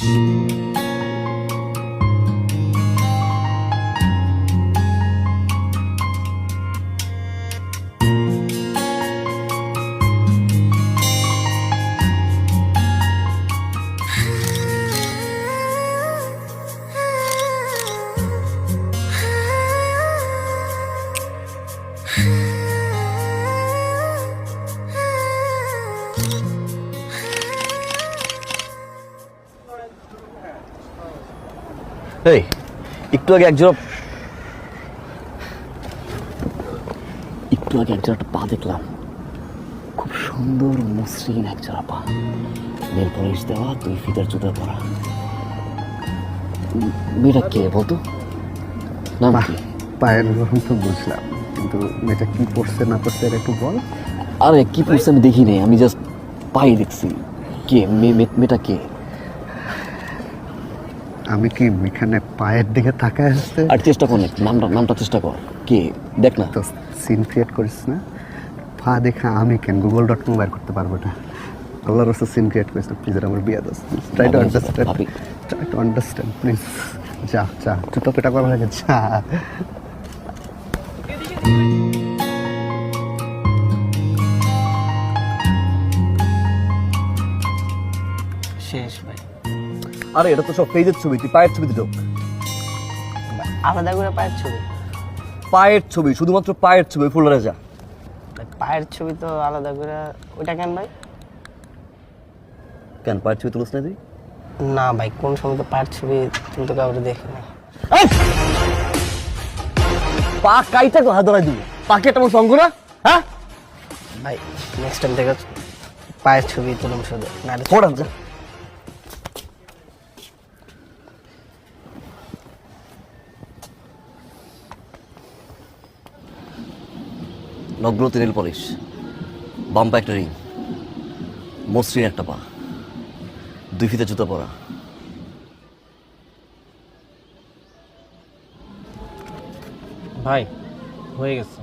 এই একটু আগে একজোড়া একটা পা দেখলাম, খুব সুন্দর মসৃণ একজোড়া পা, নেল পলিশ দেওয়া, 2 ফিতার জুতা পরা। মেয়েটা কে বলতো? নাম কি? পায়ের রং তো বুঝলাম, কিন্তু মেয়েটা কি পড়ছে না পড়ছে এটা একটু বল। আরে কি পড়ছে আমি দেখি নাই, আমি জাস্ট পাই দেখছি। কে মেয়েটা কে? আমি কি এখানে পায়ের দিকে তাকায় আসতে? আর চেষ্টা কর, নামটা চেষ্টা কর, কে দেখ না। তো সিন ক্রিয়েট করিস না, পা দেখা আমি কেন google.com বের করতে পারবো না। আল্লাহর রাস্তা সিন ক্রিয়েট করিস না প্লিজ, আমার বিয়ে দোস্ত। Try to understand please. যা যা জুতো পেটা করা হয়ে গেছে, যা। শেষ ভাই। আরে এটা তো সব পেজের ছবি, তুই পায়ের ছবিতে ঢোক। আলাদা করে পায়ের ছবি? পায়ের ছবি, শুধুমাত্র পায়ের ছবি, ফোল্ডারে যা। পায়ের ছবি তো আলাদা করে, ওইটা কেন ভাই? কেন পায়ের ছবি তুলিস না তুই? না ভাই, কোন সময় তো পায়ের ছবি তুলতে কাউকে দেখি না। পা কাইটা তো হাত ধরাই দিব, পাকে তেমন সঙ্গ না। হ্যাঁ ভাই নেক্সট টাইম থেকে পায়ের ছবি তুলুন শুধু, না ফোড়ান যা। নগ্নতে নেল পলিশ, বাম্পা একটা রিং, মসৃণ একটা পা, 2 ফিতে জুতা পরা। ভাই হয়ে গেছে।